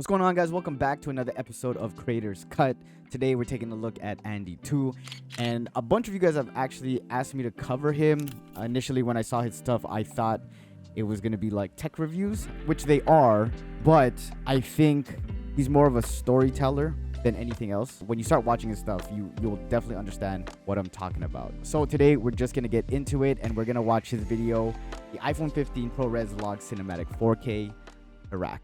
What's going on, guys? Welcome back to another episode of Creators Cut. Today we're taking a look at Andy 2, and a bunch of you guys have actually asked me to cover him. Initially, when I saw his stuff, I thought it was going to be like tech reviews, which they are, but I think he's more of a storyteller than anything else. When you start watching his stuff, you'll definitely understand what I'm talking about. So today we're just going to get into it, and we're going to watch his video, the iPhone 15 ProRes Log Cinematic 4K Iraq.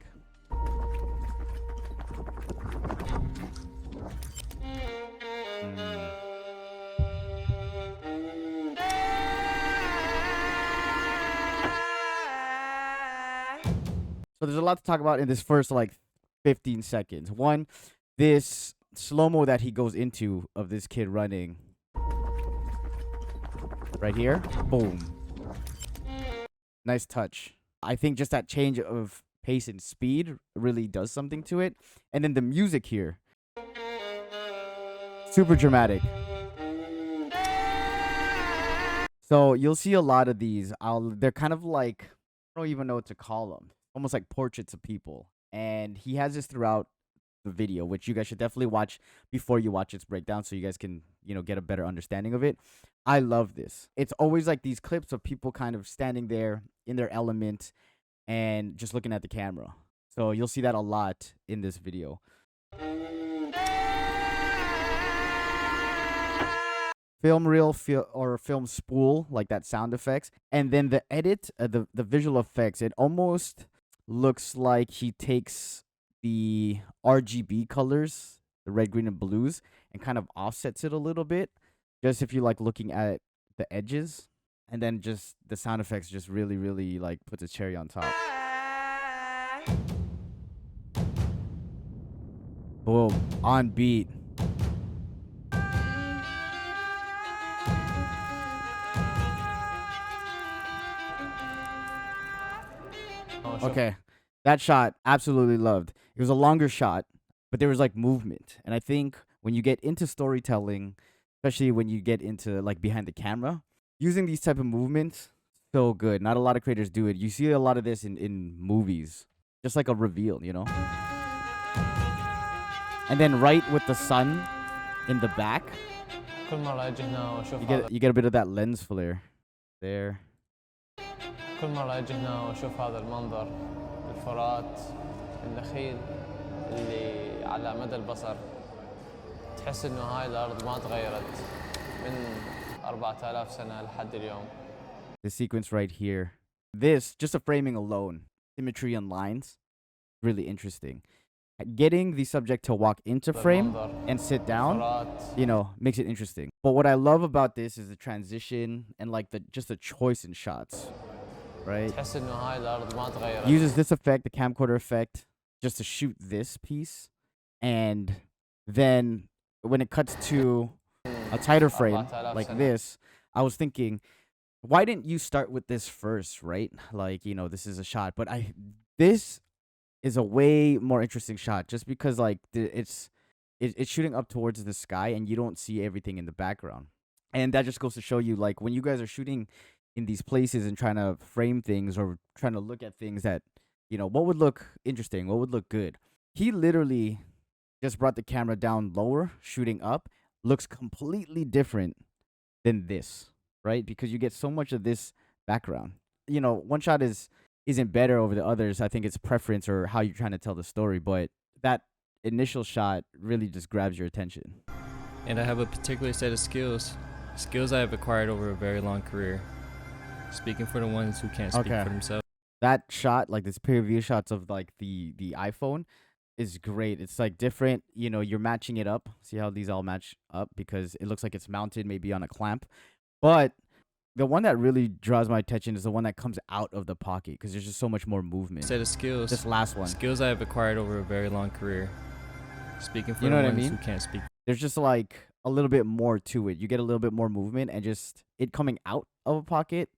So there's a lot to talk about in this first like 15 seconds. One, this slow-mo that he goes into of this kid running right here. Boom. Nice touch. I think just that change of pace and speed really does something to it. And then the music here. Super dramatic. So you'll see a lot of these. They're kind of like, I don't even know what to call them. Almost like portraits of people. And he has this throughout the video, which you guys should definitely watch before you watch its breakdown so you guys can, get a better understanding of it. I love this. It's always like these clips of people kind of standing there in their element and just looking at the camera. So you'll see that a lot in this video. Film reel or film spool, like that sound effects. And then the edit, the visual effects, it almost looks like he takes the RGB colors, the red, green, and blues, and kind of offsets it a little bit. Just if you like looking at the edges, and then just the sound effects just really, really like puts a cherry on top. Boom, on beat. Okay, that shot, absolutely loved. It was a longer shot, but there was like movement. And I think when you get into storytelling, especially when you get into like behind the camera, using these type of movements, so good. Not a lot of creators do it. You see a lot of this in movies, just like a reveal, And then right with the sun in the back, you get a bit of that lens flare there. كل مرة أجي هنا وأشوف هذا المنظر الفرات النخيل اللي على مدى البصر تحس إنه هاي الأرض ما تغيرت من 4000 سنة لحد اليوم. The sequence right here. This, just a framing alone, symmetry and lines, really interesting. Getting the subject to walk into frame and sit down, makes it interesting. But what I love about this is the transition and like just the choice in shots. Right? Uses this effect, the camcorder effect, just to shoot this piece. And then when it cuts to a tighter frame like this, I was thinking, why didn't you start with this first, right? Like, this is a shot. But this is a way more interesting shot just because like it's shooting up towards the sky and you don't see everything in the background. And that just goes to show you, like, when you guys are shooting in these places and trying to frame things or trying to look at things that, what would look interesting, what would look good. He literally just brought the camera down lower, shooting up, looks completely different than this, right? Because you get so much of this background. One shot isn't better over the others. I think it's preference or how you're trying to tell the story, but that initial shot really just grabs your attention. And I have a particular set of skills I have acquired over a very long career. Speaking for the ones who can't speak for themselves. That shot, like this preview shots of like the iPhone, is great. It's like different, you're matching it up. See how these all match up because it looks like it's mounted maybe on a clamp. But the one that really draws my attention is the one that comes out of the pocket because there's just so much more movement. Set of skills. This last one. Skills I have acquired over a very long career. Speaking for the ones who can't speak. There's just like a little bit more to it. You get a little bit more movement and just it coming out of a pocket.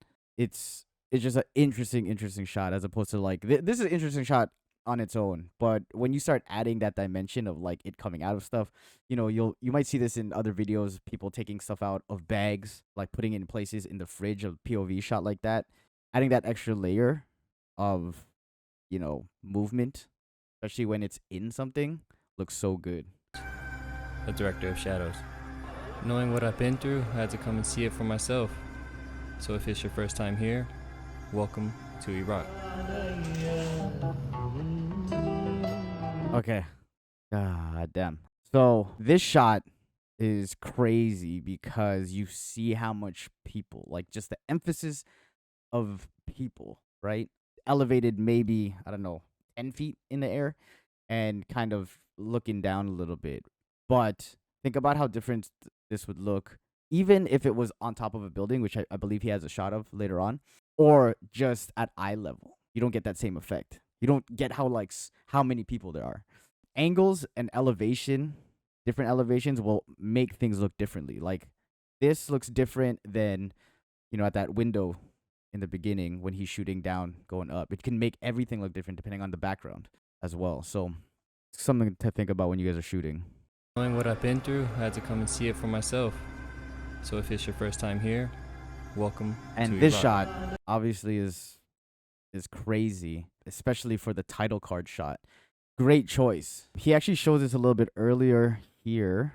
It's just an interesting shot as opposed to like this is an interesting shot on its own, but when you start adding that dimension of like it coming out of stuff, you might see this in other videos, people taking stuff out of bags, like putting it in places in the fridge, a POV shot like that, adding that extra layer of movement especially when it's in something, looks so good. A director of shadows. Knowing what I've been through, I had to come and see it for myself. So if it's your first time here, welcome to Iraq. Okay. God damn. So this shot is crazy because you see how much people, like just the emphasis of people, right? Elevated maybe, I don't know, 10 feet in the air and kind of looking down a little bit. But think about how different this would look, even if it was on top of a building, which I believe he has a shot of later on, or just at eye level. You don't get that same effect. You don't get how many people there are. Angles and elevation, different elevations will make things look differently. Like this looks different than, at that window in the beginning when he's shooting down, going up. It can make everything look different depending on the background as well. So it's something to think about when you guys are shooting. Knowing what I've been through, I had to come and see it for myself. So if it's your first time here, welcome and to this Iraq. shot obviously is crazy, especially for the title card shot. Great choice. He actually shows this a little bit earlier here.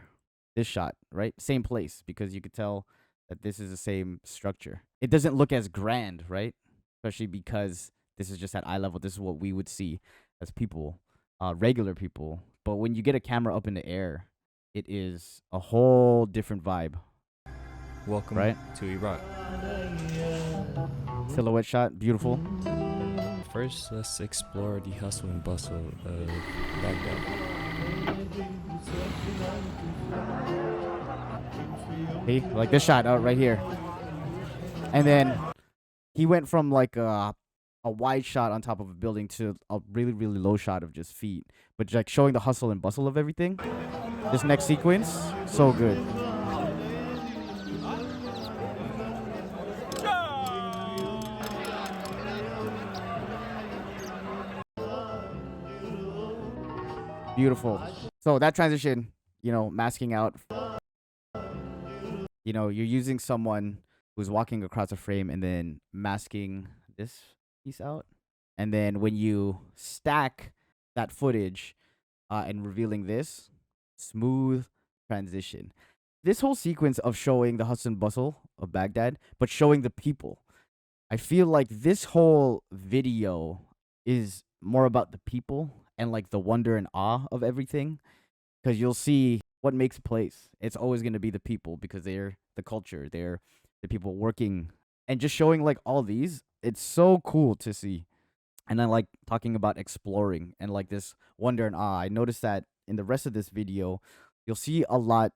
This shot, right? Same place, because you could tell that this is the same structure. It doesn't look as grand, right? Especially because this is just at eye level. This is what we would see as people, regular people. But when you get a camera up in the air, it is a whole different vibe. Welcome right? to Iraq. Silhouette shot, beautiful. First, let's explore the hustle and bustle of Baghdad. See, like this shot out right here. And then he went from like a wide shot on top of a building to a really, really low shot of just feet. But like showing the hustle and bustle of everything. This next sequence, so good. Beautiful. So that transition, masking out, you're using someone who's walking across a frame and then masking this piece out. And then when you stack that footage and revealing this, smooth transition. This whole sequence of showing the hustle and bustle of Baghdad, but showing the people. I feel like this whole video is more about the people and like the wonder and awe of everything, because you'll see what makes a place. It's always going to be the people, because they're the culture, they're the people working, and just showing like all these. It's so cool to see. And I like talking about exploring and like this wonder and awe. I noticed that in the rest of this video, you'll see a lot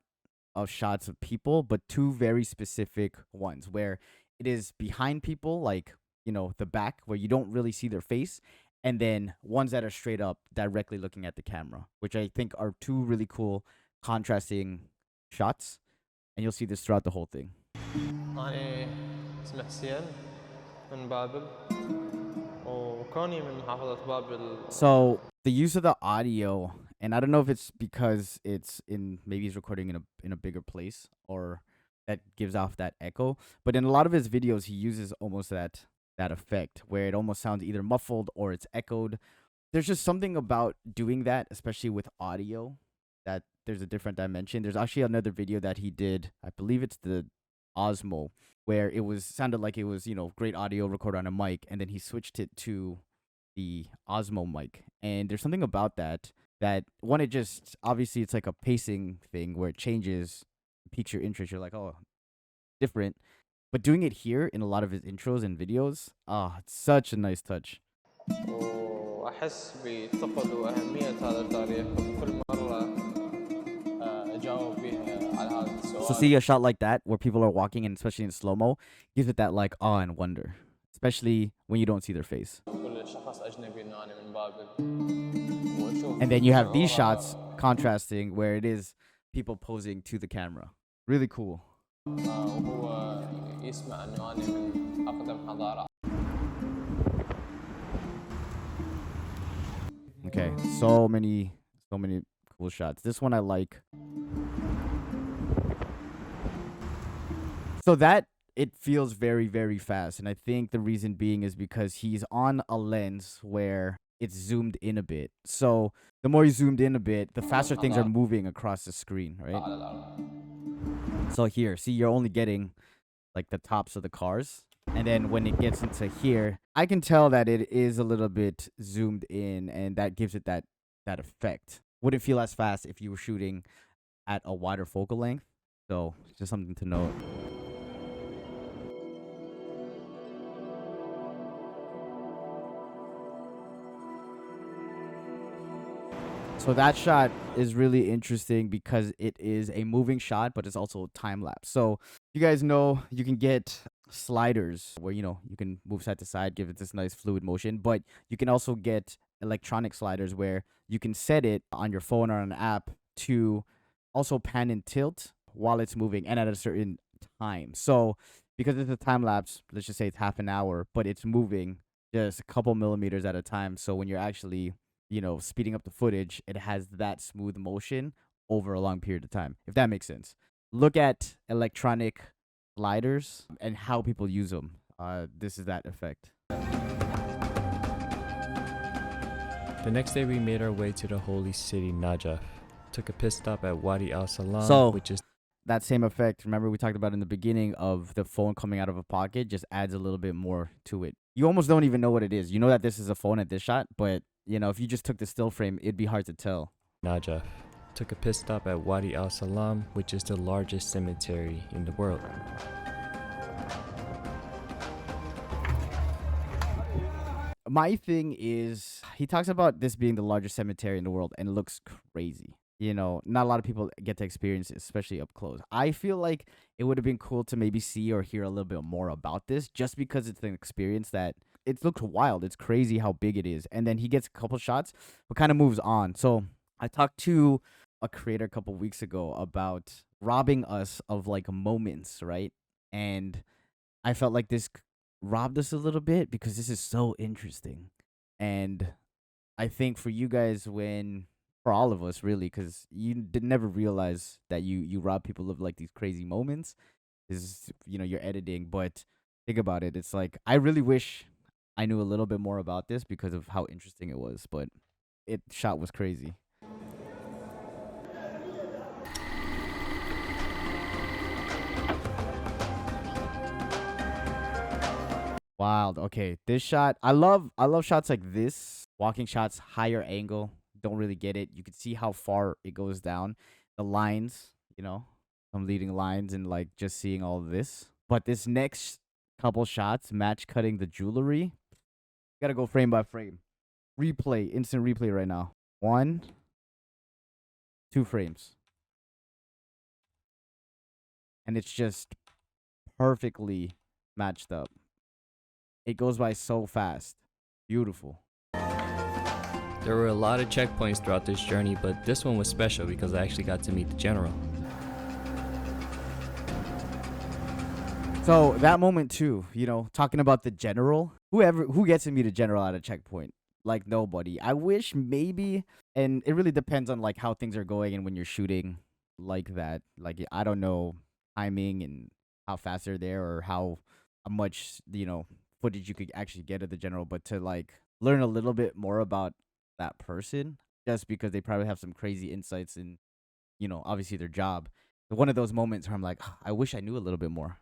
of shots of people, but two very specific ones where it is behind people, like, the back where you don't really see their face, and then ones that are straight up directly looking at the camera, which I think are two really cool contrasting shots. And you'll see this throughout the whole thing. أنا اسمي حسين من بابل وكوني من محافظة بابل. So the use of the audio, and I don't know if it's because maybe he's recording in a bigger place, or that gives off that echo, but in a lot of his videos he uses almost that effect where it almost sounds either muffled or it's echoed. There's just something about doing that, especially with audio, that there's a different dimension. There's actually another video that he did, I believe it's the Osmo, where it sounded like it was, great audio recorded on a mic, and then he switched it to the Osmo mic. And there's something about that one, it just, obviously it's like a pacing thing where it changes, piques your interest. You're like, oh, different. But doing it here in a lot of his intros and videos, it's such a nice touch. وأحس بثقل وأهمية هذا التاريخ وكل مرة أجاوب بها على هذا السؤال. So see a shot like that where people are walking, and especially in slow-mo, gives it that like awe and wonder, especially when you don't see their face. كل شخص أجنبي إنه أنا من بابل. And then you have these shots contrasting where it is people posing to the camera. Really cool. وهو يسمع إنه أنا من أقدم حضارة. Okay, so many cool shots. This one I like. So that it feels very, very fast, and I think the reason being is because he's on a lens where it's zoomed in a bit. So the more you zoomed in a bit, the faster things are moving across the screen, right? So here, see, you're only getting like the tops of the cars. And then when it gets into here, I can tell that it is a little bit zoomed in, and that gives it that effect. Wouldn't feel as fast if you were shooting at a wider focal length. So just something to note. So that shot is really interesting because it is a moving shot, but it's also time lapse. So you guys know you can get sliders where, you know, you can move side to side, give it this nice fluid motion, but you can also get electronic sliders where you can set it on your phone or on an app to also pan and tilt while it's moving and at a certain time. So because it's a time lapse, let's just say it's half an hour, but it's moving just a couple millimeters at a time. So when you're actually, you know, speeding up the footage, it has that smooth motion over a long period of time, if that makes sense. Look at electronic sliders and how people use them. This is that effect. The next day, we made our way to the holy city, Najaf. Took a pit stop at Wadi Al Salam, So which is that same effect, remember we talked about in the beginning of the phone coming out of a pocket, just adds a little bit more to it. You almost don't even know what it is. You know that this is a phone at this shot, but you know, if you just took the still frame, it'd be hard to tell. Najaf. Took a pit stop at Wadi Al Salam, which is the largest cemetery in the world. My thing is, he talks about this being the largest cemetery in the world, and it looks crazy. You know, not a lot of people get to experience it, especially up close. I feel like it would have been cool to maybe see or hear a little bit more about this, just because it's an experience that it looks wild. It's crazy how big it is. And then he gets a couple shots, but kind of moves on. So I talked to a creator a couple weeks ago about robbing us of like moments, right? And I felt like this robbed us a little bit because this is so interesting. And I think for you guys, for all of us really, because you did never realize that you rob people of like these crazy moments, is, you know, you're editing. But think about it, it's like I really wish I knew a little bit more about this because of how interesting it was, but it shot was crazy. Wild. Okay, this shot, I love shots like this. Walking shots, higher angle. Don't really get it. You can see how far it goes down. The lines, you know, some leading lines, and like just seeing all of this. But this next couple shots, match cutting the jewelry. Gotta go frame by frame. Replay, instant replay right now. 1, 2 frames. And it's just perfectly matched up. It goes by so fast. Beautiful. There were a lot of checkpoints throughout this journey, but this one was special because I actually got to meet the general. So that moment too, you know, talking about the general, who gets to meet a general at a checkpoint? Like nobody. I wish maybe, and it really depends on like how things are going and when you're shooting like that. Like I don't know timing and how fast they're there or how much, you know, footage you could actually get of the general, but to like learn a little bit more about that person, just because they probably have some crazy insights in, you know, obviously their job. One of those moments where I'm like, I wish I knew a little bit more.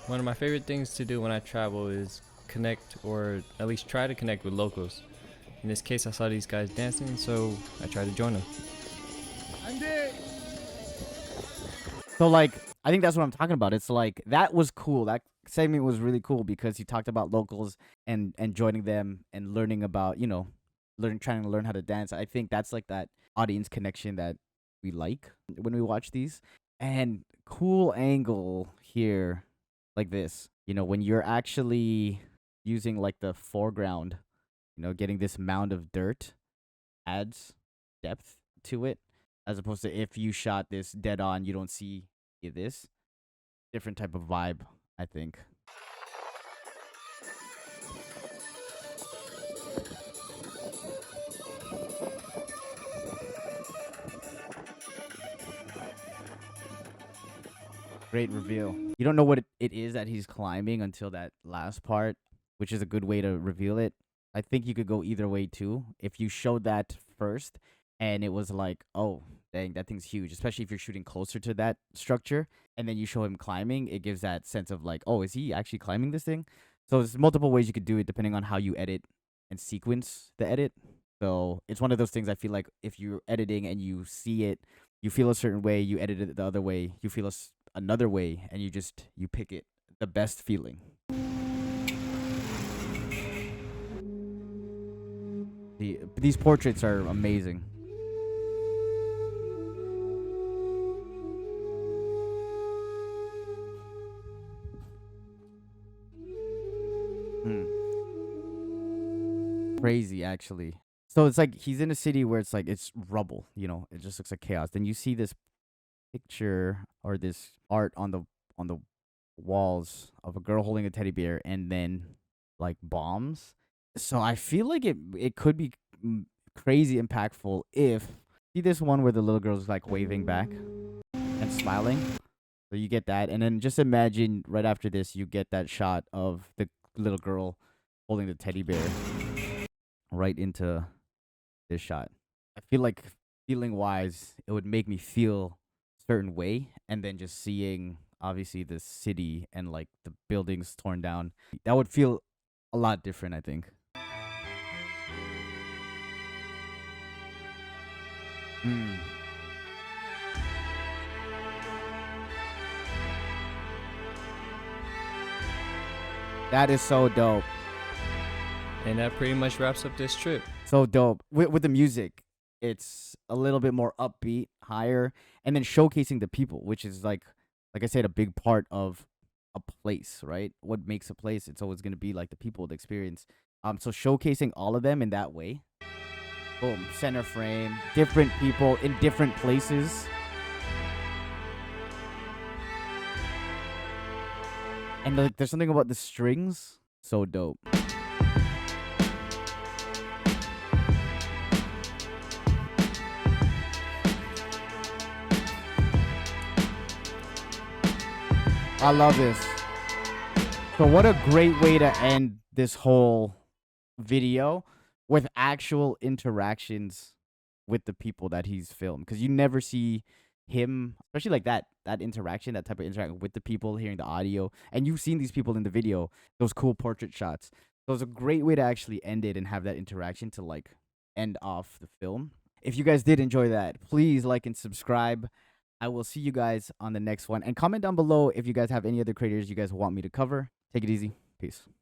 One of my favorite things to do when I travel is connect, or at least try to connect with locals. In this case, I saw these guys dancing, so I tried to join them. So like, I think that's what I'm talking about. It's like, that was cool. That segment was really cool because he talked about locals and joining them and learning about, you know, trying to learn how to dance. I think that's like that audience connection that we like when we watch these. And cool angle here, like this, you know, when you're actually using like the foreground, you know, getting this mound of dirt adds depth to it, as opposed to if you shot this dead on, you don't see this. Different type of vibe, I think. Great reveal. You don't know what it is that he's climbing until that last part, which is a good way to reveal it. I think you could go either way too. If you showed that first and it was like, oh, dang, that thing's huge, especially if you're shooting closer to that structure, and then you show him climbing, it gives that sense of like, oh, is he actually climbing this thing? So there's multiple ways you could do it depending on how you edit and sequence the edit. So it's one of those things I feel like if you're editing and you see it, you feel a certain way, you edit it the other way, you feel another way, and you pick it the best feeling. These portraits are amazing. Crazy, actually. So it's like he's in a city where it's like it's rubble, you know, it just looks like chaos. Then you see this picture or this art on the walls of a girl holding a teddy bear and then like bombs. So I feel like it could be crazy impactful if see this one where the little girl's like waving back and smiling. So you get that, and then just imagine right after this you get that shot of the little girl holding the teddy bear right into this shot. I feel like feeling wise, it would make me feel a certain way, and then just seeing obviously the city and like the buildings torn down, that would feel a lot different, I think. That is so dope. And that pretty much wraps up this trip. So dope. With the music, it's a little bit more upbeat, higher, and then showcasing the people, which is like I said, a big part of a place, right? What makes a place? It's always gonna be like the people, the experience. So showcasing all of them in that way. Boom, center frame, different people in different places. And like, there's something about the strings, so dope. I love this. So what a great way to end this whole video with actual interactions with the people that he's filmed, because you never see him, especially like that interaction, that type of interaction with the people, hearing the audio, and you've seen these people in the video, those cool portrait shots. So it's a great way to actually end it and have that interaction to like end off the film. If you guys did enjoy that, please like and subscribe. I will see you guys on the next one, and comment down below if you guys have any other creators you guys want me to cover. Take it easy. Peace.